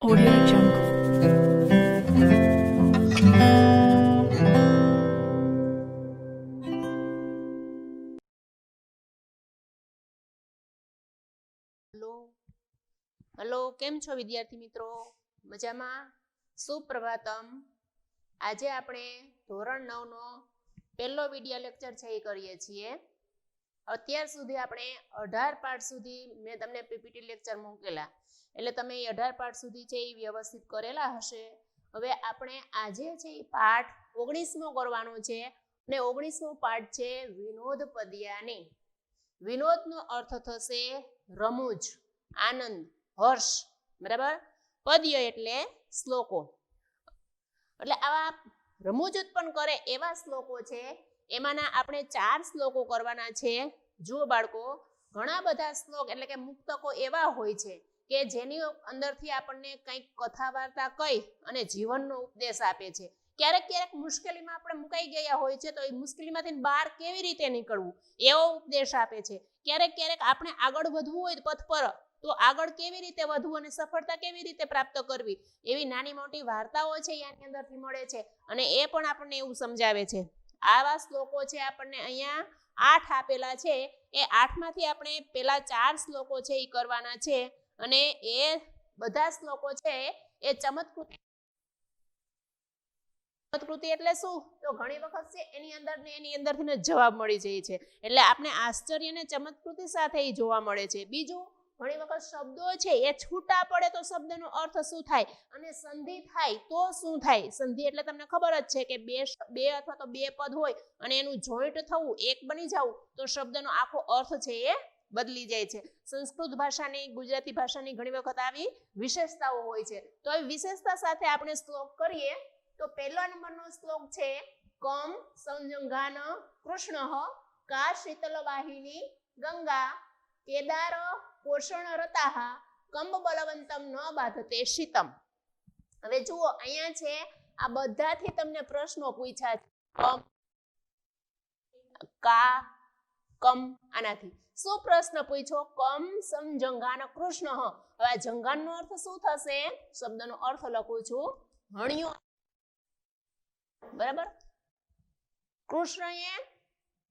Audio Jungle. Hello, કેમ છો વિદ્યાર્થી મિત્રો? મજામાં? સુપ્રભાતમ. આજે આપણે ધોરણ 9 નો પહેલો વિડિયો લેક્ચર છે એ કરીએ છીએ. અત્યાર સુધી આપણે 18 પાઠ સુધી મેં તમને પીપીટી લેક્ચર મૂકેલા, એટલે તમે 18 પાઠ સુધી છે એ વ્યવસ્થિત કરેલા હશે. હવે આપણે આજે છે એ પાઠ 19મો કરવાનો છે, અને 19મો પાઠ છે વિનોદ પદ્યાની. વિનોદનો અર્થ થશે રમૂજ, આનંદ, હર્ષ, બરાબર? પદ્ય એટલે શ્લોકો, એટલે આવા રમૂજ ઉત્પન્ન કરે એવા શ્લોકો છે. એમાંના આપણે 4 શ્લોકો કરવાના છે. જુઓ બાળકો, ઘણા બધા શ્લોક એટલે કે મુક્તકો એવા હોય છે કે જેની અંદરથી આપણને કંઈક કથા વાર્તા કહી અને જીવનનો ઉપદેશ આપે છે. ક્યારેક ક્યારેક મુશ્કેલીમાં આપણે મુકાઈ ગયા હોય છે, તો એ મુશ્કેલીમાંથી બહાર કેવી રીતે નીકળવું એવો ઉપદેશ આપે છે. ક્યારેક ક્યારેક આપણે આગળ વધવું હોય પથ પર, તો આગળ કેવી રીતે વધવું અને સફળતા કેવી રીતે પ્રાપ્ત કરવી, એવી નાની મોટી વાર્તાઓ છે એની અંદરથી મળે છે, અને એ પણ આપણને એવું સમજાવે છે. આવા શ્લોકો છે આપણને અહીંયા 8 આપેલા છે. એ 8માંથી આપણે પેલા 4 શ્લોકો છે એ કરવાના છે, અને એ બધા શ્લોકો છે એ ચમત્કૃતિ એટલે શું? તો ઘણી વખત છે એની અંદરથી જવાબ મળી જાય છે, એટલે આપણે આશ્ચર્ય અને ચમત્કૃતિ સાથે એ જોવા મળે છે. બીજું, ઘણી વખત શબ્દો છે એ છૂટા પડે તો શબ્દનો અર્થ શું થાય, અને સંધિ થાય તો શું થાય. સંધિ એટલે તમને ખબર જ છે કે બે અથવા તો બે પદ હોય અને એનું જોઈન્ટ થવું, એક બની જવું, તો શબ્દનો આખો અર્થ છે એ બદલી જાય છે. સંસ્કૃત ભાષાની, ગુજરાતી ભાષાની ઘણી વખત આવી વિશેષતાઓ હોય છે. તો આવી વિશેષતા સાથે આપણે શ્લોક કરીએ. તો પહેલા નંબરનો શ્લોક છે કમ સંજંઘાન કૃષ્ણ કા શીતલ વાહિની ગંગા કેદાર પોષણ રતાહ કંબ બલવંતમ ન બાધતે શીતમ. હવે જુઓ, અહીંયા છે આ બધાથી તમને પ્રશ્નો પૂછ્યા છે. કમ, કા, કમ, આનાથી શું પ્રશ્ન પૂછ્યો? કમ સંજંઘાન કૃષ્ણ. હવે આ જંઘાનનો અર્થ શું થશે? શબ્દનો અર્થ લખું છું, હણિયો, બરાબર? કૃષ્ણએ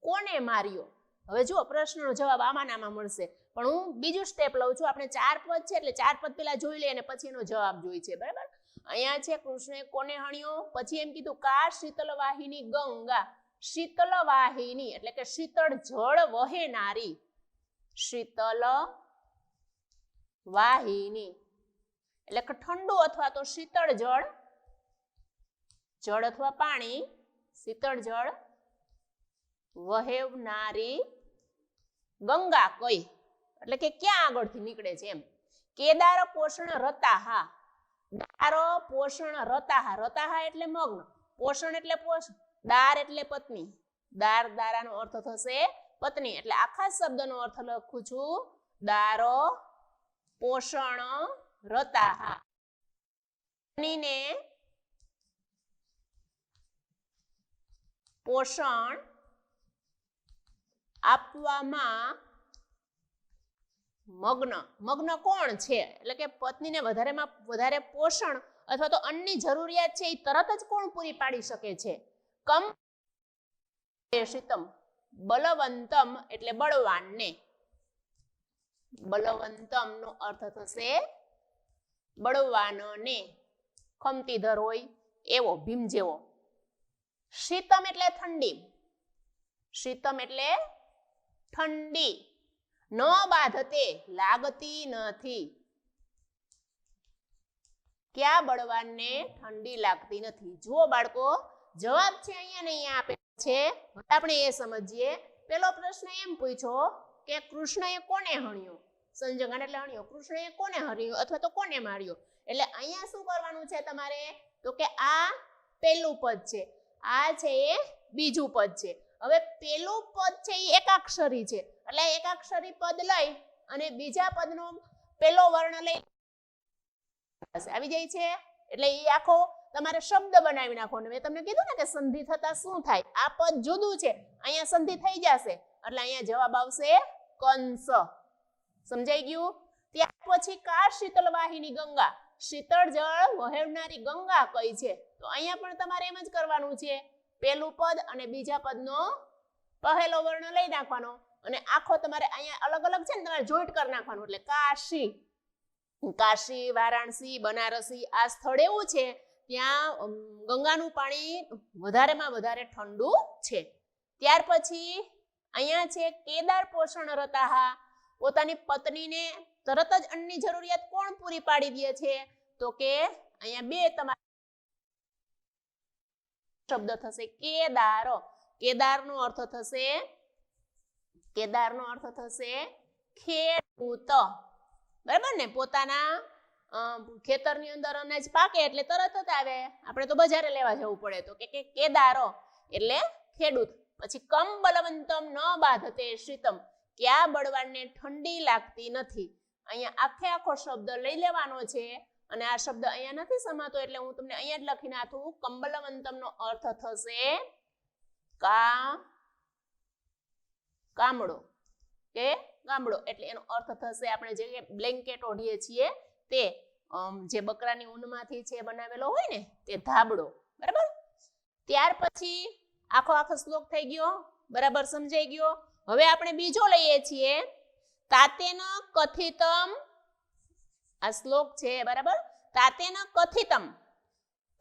કોને માર્યો? હવે જુઓ, પ્રશ્નનો જવાબ આમાં મળશે, પણ હું બીજું સ્ટેપ લઉં છું. આપણે 4 પદ છે એટલે 4 પદ પેલા જોઈ લઈએ અને પછી એનો જવાબ જોઈ છે, બરાબર? અહીંયા છે કૃષ્ણએ કોને હણ્યો, પછી એમ કીધું કા શીતલ વાહિની ગંગા. શીતલ વાહિની એટલે કે શીતળ જળ વહેનારી, શીતલ વાહિની એટલે કે ઠંડુ અથવા તો શીતળ જળ, જળ અથવા પાણી, શીતળ જળ વહેવનારી ગંગા કઈ, એટલે કે ક્યાં આગળથી નીકળે છે એમ. કેદાર પોષણ રતાહા, દાર પોષણ રતાહા, રતાહા એટલે મગ્ન, પોષણ એટલે પોષણ, દાર એટલે પત્ની, દાર, દારાનો અર્થ થશે પત્ની, એટલે આખા શબ્દનો અર્થ લખું છું, દાર પોષણ રતાહા. પત્નીને પોષણ આપવામાં મગ્ન. મગ્ન કોણ છે? એટલે કે પત્નીને વધારેમાં વધારે પોષણ અથવા તો અન્નની જરૂરિયાત છે એ તરત જ કોણ પૂરી પાડી શકે છે? કમ શીતમ, બલવંતમ એટલે બળવાનને. બલવંતમ નો અર્થ થશે બળવાનને, ખમતીધર હોય એવો, ભીમ જેવો. શીતમ એટલે ઠંડી, શીતમ એટલે ઠંડી. ન બાધતે લાગતી નથી, ક્યાં બળવાનને ઠંડી લાગતી નથી. જુઓ બાળકો, જવાબ છે અહીંયા ને અહીંયા આપેલો છે. આપણે એ સમજીએ. પેલો પ્રશ્ન એમ પૂછ્યો કે કૃષ્ણએ કોને હણ્યો? સંજંઘાન એટલે હણ્યો. કૃષ્ણએ કોને હણ્યો અથવા તો કોને માર્યો? એટલે અહીંયા શું કરવાનું છે તમારે? તો કે આ પહેલું પદ છે, આ છે એ બીજું પદ છે. હવે પેલું પદ છે એ એકાક્ષરી છે, એટલે એકાક્ષરી પદ લઈ અને બીજા પદનો પેલો વર્ણ લઈ આવી જાય છે, એટલે એ આખો તમારે શબ્દ બનાવી નાખવાનો. મેં તમને કીધું ને કે સંધિ થતા શું થાય, આ પદ જુદું છે, અહીંયા સંધિ થઈ જશે, એટલે અહીંયા જવાબ આવશે કંસ. સમજાઈ ગયું? ત્યાર પછી કા શીતલ વાહિની ગંગા, શીતળ જળ વહેવનારી ગંગા કઈ છે? તો અહીંયા પણ તમારે એમ જ કરવાનું છે, પહેલું પદ અને બીજા પદનો પહેલો વર્ણ લઈ નાખવાનો અને આખો તમારે અહીંયા અલગ અલગ છે ને તમારે જોઈન્ટ કરી નાખવાનું. એટલે કાશી, કાશી, વારાણસી, બનારસી આ સ્થળ એવું છે ત્યાં ગંગાનું પાણી વધારેમાં વધારે ઠંડુ છે. ત્યાર પછી અહીંયા છે કેદાર પોષણ રતાહા, પોતાની પત્નીને તરત જ અન્નની જરૂરિયાત કોણ પૂરી પાડી દે છે? તો કે અહીંયા બે તમારા શબ્દ થશે કેદારો. કેદારનો અર્થ થશે, કેદારનો અર્થ થશે ખેડૂત, બરાબર ને? પોતાના ખેતરની અંદર અનાજ પાકે એટલે તરત જ આવે, આપણે તો બજારે લેવા જવું પડે, તો કે કેદારો એટલે ખેડૂત. પછી કમ બલવંતમ ન બાધતે શીતમ, ક્યાં બળવાનને ઠંડી લાગતી નથી. અહીંયા આખે આખો શબ્દ લઈ લેવાનો છે અને આ શબ્દ અહીંયા નથી સમાતો એટલે હું તમને અહીંયા જ લખી નાખું. કંબલવંતમનો અર્થ થશે કામડો કે ગામડો, એટલે એનો અર્થ થશે આપણે જે બ્લેન્કેટ ઓઢીએ છીએ તે, જે બકરાની ઊનમાંથી છે બનાવેલો હોય ને તે ધાબળો, બરાબર? ત્યાર પછી આખો શ્લોક થઈ ગયો, બરાબર સમજાઈ ગયો. હવે આપણે બીજો લઈએ છીએ તાતેન કથિતમ. આ શ્લોક છે, બરાબર? તાતેન કથિતમ,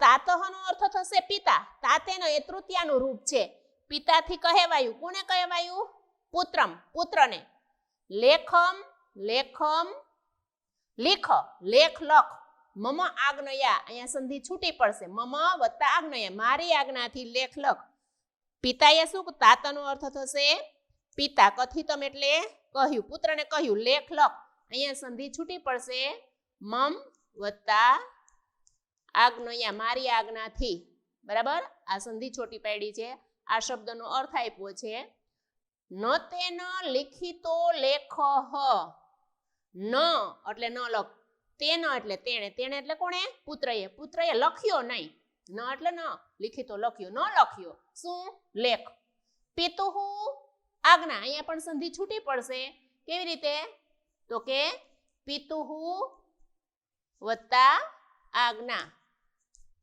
તાતઃનો અર્થ થશે પિતા, તાતેન એ તૃતીયાનું રૂપ છે, પિતાથી કહેવાયું. કોને કહેવાયું? પુત્રમ, પુત્રને. લેખમ, લેખમ, લીખ, લેખ, લખ. મમ આજ્ઞયા, અહીંયા સંધિ છૂટી પડશે, મમ વત્તા આજ્ઞયા, મારી આજ્ઞાથી લેખ લખ. પિતાએ શું? તાતનો અર્થ થશે પિતા, કથિતમ એટલે કહ્યું, પુત્રને કહ્યું, લેખ લખ. અહીંયા સંધિ છૂટી પડશે, મમ વત્તા આજ્ઞયા, મારી આજ્ઞાથી, બરાબર? આ સંધિ છોટી પાડી છે. આ શબ્દનો અર્થ આપ્યો છે ન તેન લિખિતો લેખ, ન એટલે ન લખ, તેન એટલે તેણે, તેણે એટલે કોણે? પુત્રએ, પુત્રએ લખ્યો નહીં, ન એટલે ન, લિખિતો લખ્યો, ન લખ્યો શું? લેખ. પિતુહુ આજ્ઞા, અહીંયા પણ સંધિ છૂટી પડશે. કેવી રીતે? તો કે પિતુહુ વત્તા આજ્ઞા.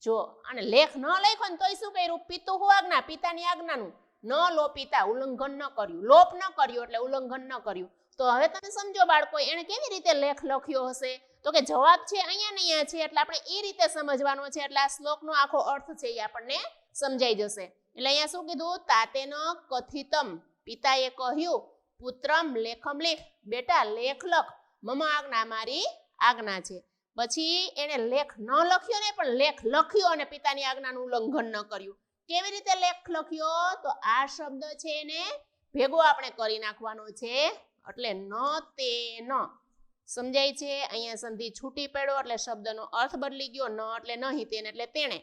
જો અને લેખ ન લખ્યો ને તોય શું કર્યું? પિતુહુ આજ્ઞા, પિતાની આજ્ઞાનું. ન લોપિતા, ઉલ્લંઘન ન કર્યું, લોપ ન કર્યું એટલે ઉલ્લંઘન ન કર્યું. તો હવે તમે સમજો બાળકો, એને કેવી રીતે લેખ લખ્યો હશે? તો કે જવાબ છે અહીંયા ને અહીંયા છે, એટલે આપણે એ રીતે સમજવાનો છે, એટલે આ શ્લોકનો આખો અર્થ છે એ આપણને સમજાઈ જશે. એટલે અહીંયા શું કીધું? તાતેન કથિતમ, પિતાએ કહ્યું, પુત્રમ લેખમ લેખ, બેટા લેખ લખ, મમ આજ્ઞા, મારી આજ્ઞા છે. પછી એને લેખ ન લખ્યો ને પણ લેખ લખ્યો અને પિતાની આજ્ઞાનું ઉલ્લંઘન ન કર્યું. કેવી રીતે લેખ લખ્યો? તો આ શબ્દ છે એને ભેગો આપણે કરી નાખવાનો છે, એટલે ન તે ન. સમજાય છે? અહીંયા સંધિ છૂટી પડ્યો એટલે શબ્દનો અર્થ બદલી ગયો. ન એટલે નહીં, તેને એટલે તેણે,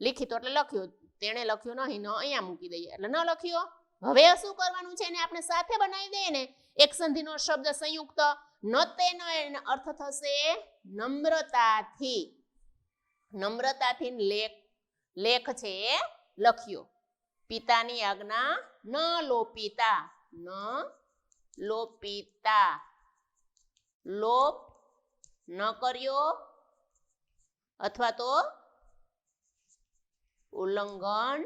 લિખિતો એટલે લખ્યો, તેણે લખ્યો નહીં, ન અહીંયા મૂકી દઈએ એટલે ન લખ્યો. હવે શું કરવાનું છે? એને આપણે સાથે બનાવી દઈએ ને, એક સંધિનો શબ્દ સંયુક્ત. ન તેનો એનો અર્થ થશે નમ્રતાથી, નમ્રતાથી લેખ, લેખ છે એ લખ્યો. પિતાની આજ્ઞા ન લોપિતા, ન લોપિતા, લોપ ન કર્યો અથવા તો ઉલ્લંઘન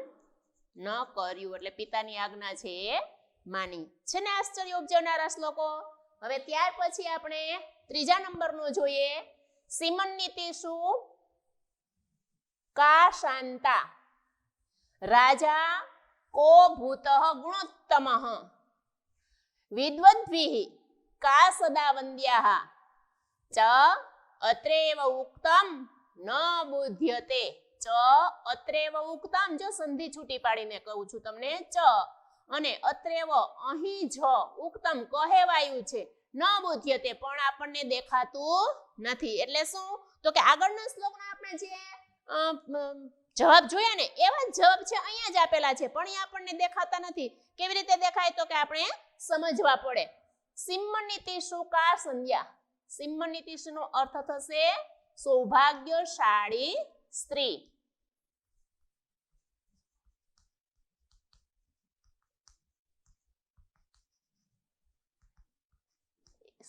ન કર્યું, એટલે પિતાની આજ્ઞા છે એ માની. છે ને આશ્ચર્ય ઉપજવનારા શ્લોકો? હવે ત્યાર પછી આપણે ત્રીજા નંબરનો જોઈએ. સીમન્નિતિ શું? કા શાંતા, રાજા કો ભૂતઃ ગુણોત્તમઃ, વિદ્વદ્ભિઃ કા સદા વંદ્યાઃ, ચ અત્રેવ ઉક્તમ ન બુધ્યતે. ચ અત્રેવ ઉક્તમ, જો સંધિ છૂટી પાડીને કહું છું તમને, ચ અને અત્રેવ અહીં જ ઉક્તમ કહેવાયું છે, ન બુધ્યતે પણ આપણને દેખાતું નથી. એટલે શું? તો કે આગળના શ્લોકના આપણે જે જવાબ જોયા ને એવા જ જવાબ છે અહીંયા જ આપેલા છે, પણ એ આપણને દેખાતા નથી. કેવી રીતે દેખાય? તો કે આપણે સમજવા પડે. સિમ્મનિતિ કા સંધ્યા, સિમ્મનિતિ નો અર્થ થશે સૌભાગ્યશાળી સ્ત્રી.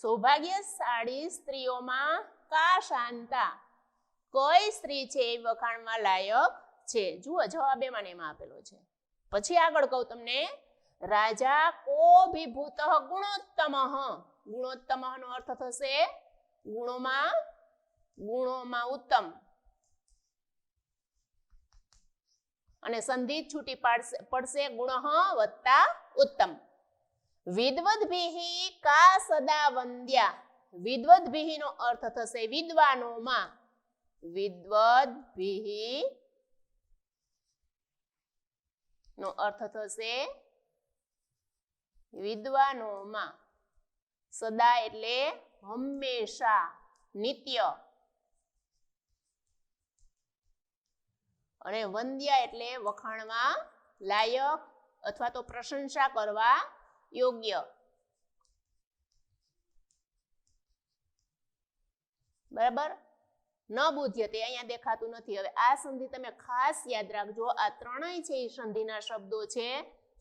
સૌભાગ્યશાળી સ્ત્રીઓમાં કા શાંતા, કઈ સ્ત્રી છે એ વખાણમાં લાયક છે? જુઓ જવાબ એમાં એમાં આપેલો છે. પછી આગળ કહું તમને, રાજા કોભિભૂત ગુણોત્તમ. ગુણોત્તમ નો અર્થ થશે ગુણોમાં ઉત્તમ. અને સંધિ છૂટી પડશે ગુણ વત્તા ઉત્તમ. વિદ્વદ્ભિઃ કા સદા વંદ્યા. વિદ્વદ્ભિઃ નો અર્થ થશે વિદ્વાનોમાં. વિદ્વદ્ભિઃ નો અર્થ થશે વિદ્વાનોમાં. સદા એટલે હંમેશા, નિત્ય. અને વંદ્યા એટલે વખાણવા લાયક અથવા તો પ્રશંસા કરવા યોગ્ય. બરાબર? ન બુધ્યતે અહીંયા દેખાતું નથી. હવે આ સંધિ તમે ખાસ યાદ રાખજો. આ ત્રણેય છે એ સંધિના શબ્દો છે.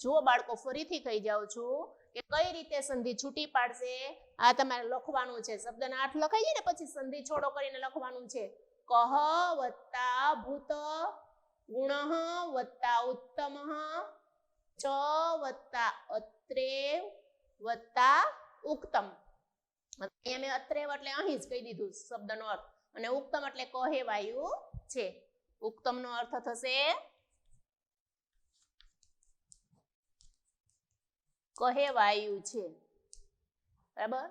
જુઓ બાળકો, ફરીથી કહી જાઉં છું કે કઈ રીતે સંધિ છૂટી પાડશે. આ તમારે લખવાનું છે. શબ્દના અર્થ લખાઈએ ને પછી સંધિ છોડો કરીને લખવાનું છે. કહ વત્તા ભૂત, ગુણ વત્તા ઉત્તમ, ચ વત્તા અત્રેવ વત્તા ઉક્તમ. અહીંયા મેં અત્રેવ એટલે અહીં જ કહી દીધું શબ્દનો અર્થ. અને ઉક્તમ એટલે કહેવાયું છે. ઉક્તમ નો અર્થ થશે કહેવાયું છે. બરાબર?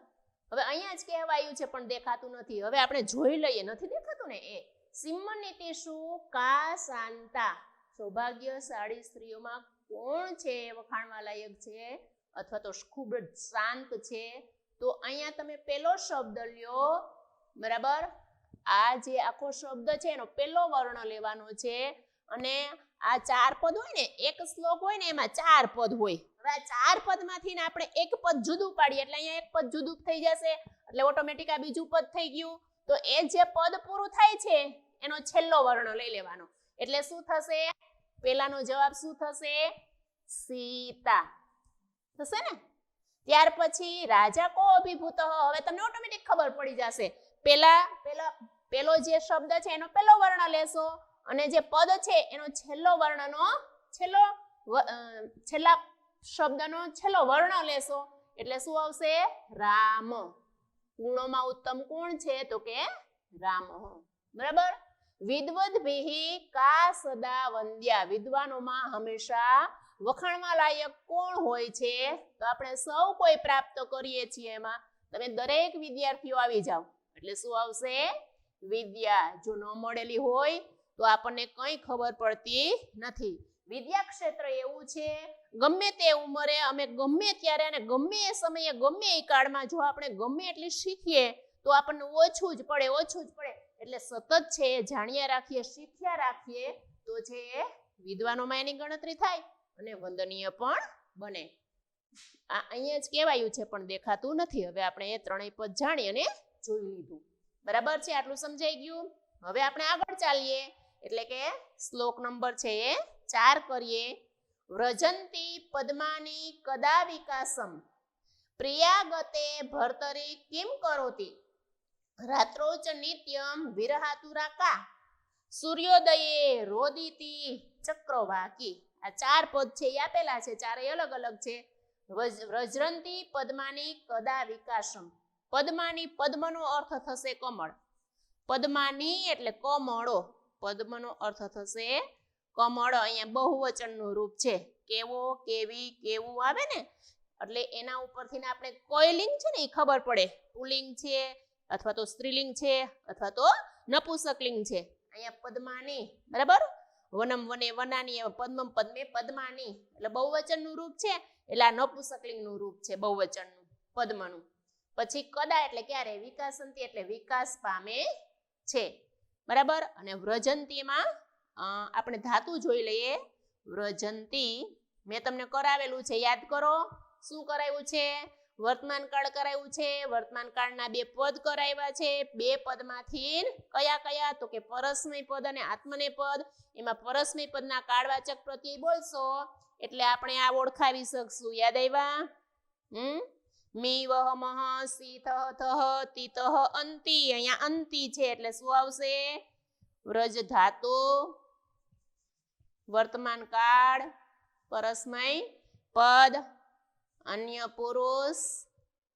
હવે અહીંયા જ કહેવાયું છે પણ દેખાતું નથી. હવે આપણે જોઈ લઈએ. નથી દેખાતું ને? એ સિમ્મનિતિષુ કા શાંતા. સૌભાગ્યશાળી સ્ત્રીઓમાં કોણ છે વખાણવા લાયક છે અથવા તો ખૂબ જ શાંત છે? તો અહીંયા તમે પેલો શબ્દ લ્યો. બરાબર? આ જે આખો શબ્દ છે એનો પેલો વર્ણ લેવાનો છે. અને આ 4 પદ હોય ને, એક શ્લોક હોય ને એમાં 4 પદ હોય. હવે આ 4 પદમાંથી ને આપણે એક પદ જુદું પાડીએ એટલે અહીંયા એક પદ જુદું થઈ જશે. એટલે ઓટોમેટિક આ બીજું પદ થઈ ગયું. તો એ જે પદ પૂરું થાય છે એનો છેલ્લો વર્ણ લઈ લેવાનો. એટલે શું થશે? પેલાનો જવાબ શું થશે? સીતા થશે ને? ત્યાર પછી રાજા કો અભિભૂત. હવે તમને ઓટોમેટિક ખબર પડી જશે. પેલો જે શબ્દ છે એનો પેલો વર્ણ લેશો અને જે પદ છે એનો છેલ્લા શબ્દનો છેલ્લો વર્ણ લેશો. એટલે શું આવશે? રામ. ગુણોમાં ઉત્તમ કોણ છે? તો કે રામ. બરાબર? વિદ્વદ્ભિઃ કા સદા વંદ્યા. વિદ્વાનોમાં હંમેશા વખાણવા લાયક કોણ હોય છે? તો આપણે સૌ કોઈ પ્રાપ્ત કરીએ છીએ. એમાં તમે દરેક વિદ્યાર્થીઓ આવી જાઓ એટલે શું આવશે? વિદ્યા. જો ન મળેલી હોય તો આપણને કંઈ ખબર પડતી નથી. વિદ્યા ક્ષેત્ર એવું છે, ગમે તે ઉંમરે અમે ગમે ત્યારે અને ગમે એ સમયે ગમે એ કાળમાં જો આપણે ગમે એટલી શીખીએ તો આપણને ઓછું જ પડે. એટલે સતત છે જાણ્યા રાખીએ, શીખ્યા રાખીએ તો છે વિદ્વાનોમાં એની ગણતરી થાય અને વંદનીય પણ બને. અહીંયા જ કહેવાયું છે પણ દેખાતું નથી. હવે આપણે એ ત્રણેય પદ જાણી અને જોઈ લીધું. બરાબર છે? આટલું સમજાઈ ગયું? હવે આપણે આગળ ચાલીએ એટલે કે શ્લોક નંબર છે એ 4 કરીએ. વ્રજંતી પદ્માની કદા વિકાસમ પ્રિયાગતે ભર્તરી કિમ કરોતિ રાત્રોચ નિત્યમ વિરહાતુરા કા સૂર્યોદયે રોદિતી ચક્રવાકી. આ 4 પદ છે એ આપેલા છે. 4 અલગ અલગ છે. વ્રજંતી પદ્માની કદા વિકાસમ. પદ્માની, પદ્મનો અર્થ થશે કમળ. પદ્માની એટલે કમળો. પદ્મનો અર્થ થશે કમળ. અહીંયા બહુવચનનું રૂપ છે. કેવો, કેવી, કેવું આવે ને એટલે એના ઉપરથી આપણે કોઈ લિંગ છે ને એ ખબર પડે. પુલ્લિંગ છે અથવા તો સ્ત્રીલિંગ છે અથવા તો નપુંસકલિંગ છે. અહીંયા પદ્માની. બરાબર? વનમ વને વનાની, પદ્મમ પદ્મે પદ્માની એટલે બહુવચનનું રૂપ છે. એટલે આ નપુંસકલિંગનું રૂપ છે બહુવચનનું પદ્મનું. પછી કદા એટલે ક્યારે? વિકાસંતી એટલે વિકાસ પામે છે. બરાબર? અને વ્રજંતીમાં આપણે ધાતુ જોઈ લઈએ. વ્રજંતી મેં તમને કરાવેલું છે, યાદ કરો. શું કરાવ્યું છે? વર્તમાન કાળ કરાવ્યું છે. વર્તમાન કાળના 2 પદ કરાવ્યા છે. 2 પદમાંથી કયા? તો કે પરસ્મય પદ અને આત્મનેય પદ. એમાં પરસ્મય પદના કાળવાચક પ્રત્યય બોલશો એટલે આપણે આ ઓળખાવી શકશું. યાદ આવ્યા? મી વહ મહ સી થહ થહ તી તહ અંતિ. અહીંયા અંતિ છે એટલે શું આવશે? વ્રજ ધાતુ, વર્તમાન કાળ, પરસ્મય પદ, અન્ય પુરુષ,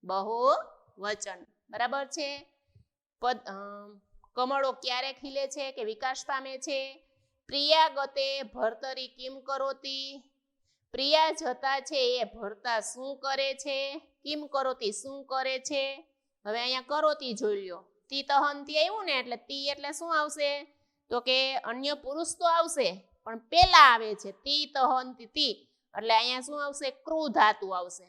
બહુવચન. બરાબર છે. પદ કમળો ક્યારે ખીલે છે કે વિકાસ પામે છે? પ્રિયા ગતે ભર્તરી કિમ કરોતી, પ્રિયા જતા છે એ ભર્તા શું કરે છે? કિમ કરોતી શું કરે છે? હવે અહીંયા કરોતી જોઈ લ્યો. તી તહંતી આવ્યું ને એટલે તી એટલે શું આવશે? તો કે અન્ય પુરુષ તો આવશે પણ પેલા આવે છે તી તહંતી તી એટલે અહીંયા શું આવશે? ક્રુ ધાતુ આવશે.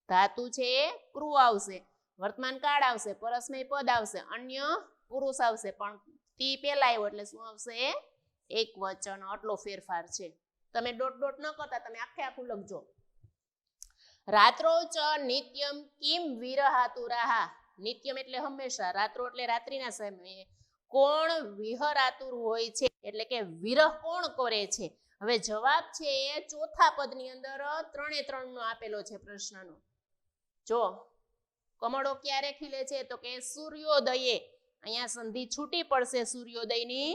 ધાતુ છે એ ક્રુ આવશે. વર્તમાન કાળ આવશે, પરસ્મય પદ આવશે, અન્ય પુરુષ આવશે પણ તી પેલા આવ્યો એટલે શું આવશે? એક વચન. આટલો ફેરફાર છે. તમે ડોટ ડોટ ન કરતા, તમે આખે આખું લખજો. રાત્રો ચ નિત્યમ કિમ વિરહાતુરાહા, નિત્યમ એટલે હંમેશા, રાત્રો એટલે રાત્રિના સમયે કોણ વિહરાતુર હોય છે એટલે કે વિરહ કોણ કરે છે? હવે જવાબ છે એ ચોથા પદની અંદર 3 નો આપેલો છે પ્રશ્નનો. જો કમળો ક્યારે ખીલે છે તો કે સૂર્યોદયે. અહીંયા સંધિ છૂટી પડશે સૂર્યોદયની.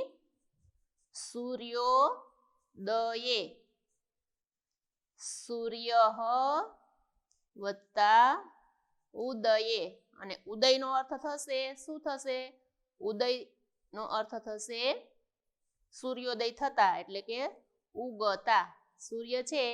સૂર્યોદયે, સૂર્ય વત્તા ઉદયે, અને ઉદયનો અર્થ થશે શું થશે? ઉદયનો અર્થ થશે સૂર્યોદય થતા એટલે કે ઉગતા. સૂર્ય છે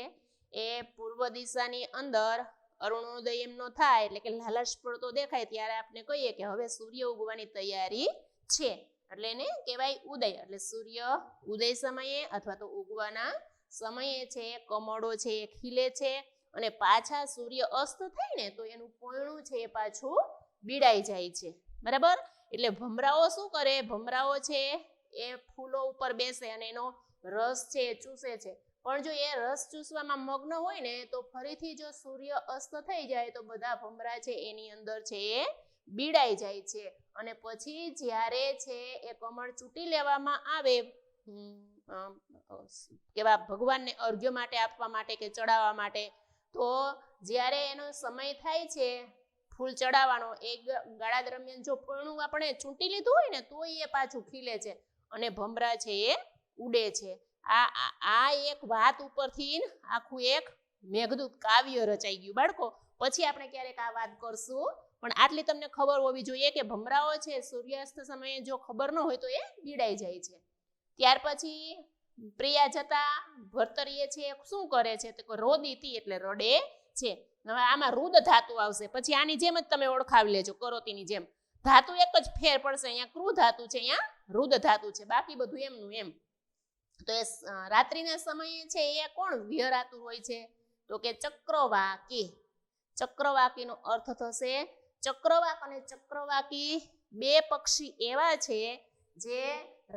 એ પૂર્વ દિશાની અંદર અરુણોદય એમનો થાય એટલે કે લાલાશ પડતો દેખાય ત્યારે આપણે કહીએ કે હવે સૂર્ય ઉગવાની તૈયારી છે એટલે એને કહેવાય ઉદય. એટલે સૂર્ય ઉદય સમયે અથવા તો ઉગવાના સમયે છે કમળો છે એ ખીલે છે અને પાછા સૂર્ય અસ્ત થાય ને તો એનું પોયણું છે એ પાછું બીડાઈ જાય છે. બરાબર? એટલે ભમરાઓ શું કરે? ભમરાઓ છે એ ફૂલો ઉપર બેસે અને એનો રસ છે એ ચૂસે છે. પણ જો એ રસ ચૂસવામાં મગ્ન હોય ને તો ફરીથી જો સૂર્ય અસ્ત થઈ જાય તો બધા ભમરા છે એની અંદર છે એ બીડાઈ જાય છે અને પછી જ્યારે છે એ કમળ ચૂંટી લેવામાં આવે કેવા ભગવાનને અર્ઘ્ય માટે આપવા માટે કે ચડાવવા માટે, તો જ્યારે એનો સમય થાય છે ફૂલ ચડાવવાનો એ ગાળા દરમિયાન જો પર્ણું આપણે ચૂંટી લીધું હોય ને તો એ પાછું ખીલે છે અને ભમરા છે એ ઉડે છે. આ એક વાત ઉપરથી આખું એક મેઘદૂત કાવ્ય રચાઈ ગયું બાળકો. પછી આપણે ક્યારેક આ વાત કરશું પણ આટલી તમને ખબર હોવી જોઈએ કે ભમરાઓ છે સૂર્યાસ્ત સમયે જો ખબર ન હોય તો એ બીડાઈ જાય છે. ત્યાર પછી પ્રિયા જતા ભર્તરીએ છે શું કરે છે તો રોદીતી એટલે રડે છે. હવે આમાં રુદ ધાતુ આવશે. પછી આની જેમ જ તમે ઓળખાવી લેજો કરોતીની જેમ. ધાતુ એક જ ફેર પડશે. અહીંયા ક્રુ ધાતુ છે, અહીંયા રુદ ધાતુ છે, બાકી બધું એમનું એમ. તો એ રાત્રિના સમયે છે એ કોણ વિહરાતું હોય છે તો કે ચક્રવાકી. ચક્રવાકીનો અર્થ થશે ચક્રવાક અને ચક્રવાકી બે પક્ષી એવા છે જે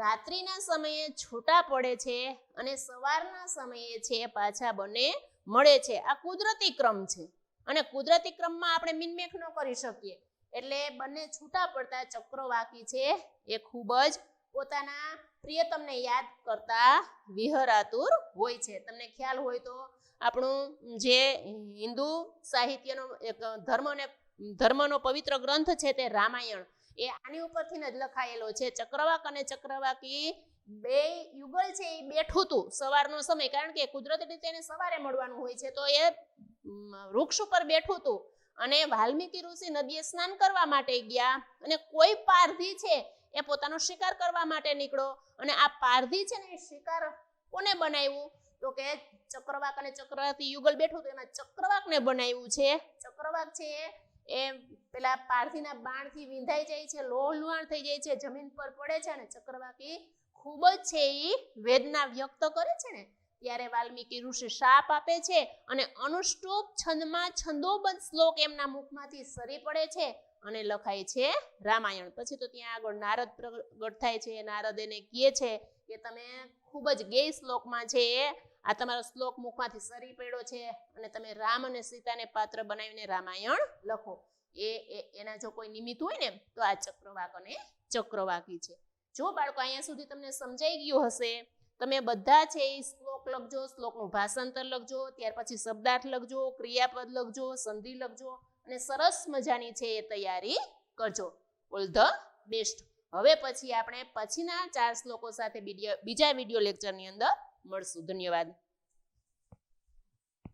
રાત્રિના સમયે છૂટા પડે છે અને સવારના સમયે છે પાછા બંને મળે છે. આ કુદરતી ક્રમ છે અને કુદરતી ક્રમમાં આપણે મિનમેખ ન કરી શકીએ એટલે બંને છૂટા પડતા ચક્રવાકી છે એ ખૂબ જ પોતાના પ્રિયતમને યાદ કરતા વિહરાતુર હોય છે. તમને ખ્યાલ હોય તો આપણું જે હિન્દુ સાહિત્યનો એક ધર્મનો પવિત્ર ગ્રંથ છે તે રામાયણ એ આની ઉપરથી જ લખાયેલો છે. ચક્રવાક અને ચક્રવાકી બે યુગલ છે એ બેઠું હતું સવારનો સમય, કારણ કે કુદરતી રીતે એને સવારે મળવાનું હોય છે તો એ વૃક્ષ ઉપર બેઠું હતું અને વાલ્મીકી ઋષિ નદીએ સ્નાન કરવા માટે ગયા અને કોઈ પારધી છે એ પોતાનો શિકાર કરવા માટે નીકળો અને આ પારધી છે ને એ શિકાર કોને બનાવ્યું તો કે ચક્રવાક અને ચક્રવાકી યુગલ બેઠું તો એમાં ચક્રવાકને બનાવ્યું છે. ચક્રવાક છે એ પેલા પારધીના બાણથી વિંધાઈ જાય છે, લોહલુહાણ થઈ જાય છે, જમીન પર પડે છે અને ચક્રવાકી ખૂબ જ છે એ વેદના વ્યક્ત કરે છે ને ત્યારે વાલ્મીકી ઋષિ શાપ આપે છે અને અનુષ્ટુપ છંદમાં છંદોબદ્ધ શ્લોક એમના મુખમાંથી સરી પડે છે અને લખાય છે રામાયણ. પછી તો ત્યાં આગળ નારદ પ્રગટ થાય છે. નારદ એને કહે છે કે તમે ખૂબ જ ગેય શ્લોકમાં છે આ તમારો શ્લોક મુખમાંથી સરી પડ્યો છે અને તમે રામ અને સીતાને પાત્ર બનાવીને રામાયણ લખો. એના જો કોઈ નિમિત્ત હોય ને તો આ ચક્રવાક અને ચક્રવાકી છે. જો બાળકો અહીંયા સુધી તમને સમજાઈ ગયું હશે. તમે બધા છે એ શ્લોક લખજો, શ્લોકનું ભાષાંતર લખજો, ત્યાર પછી શબ્દાર્થ લખજો, ક્રિયાપદ લખજો, સંધિ લખજો અને સરસ મજાની છે એ તૈયારી કરજો. All the best. હવે પછી આપણે પછીના 4 શ્લોકો સાથે બીજા વિડીયો લેક્ચરની અંદર મળશું. ધન્યવાદ.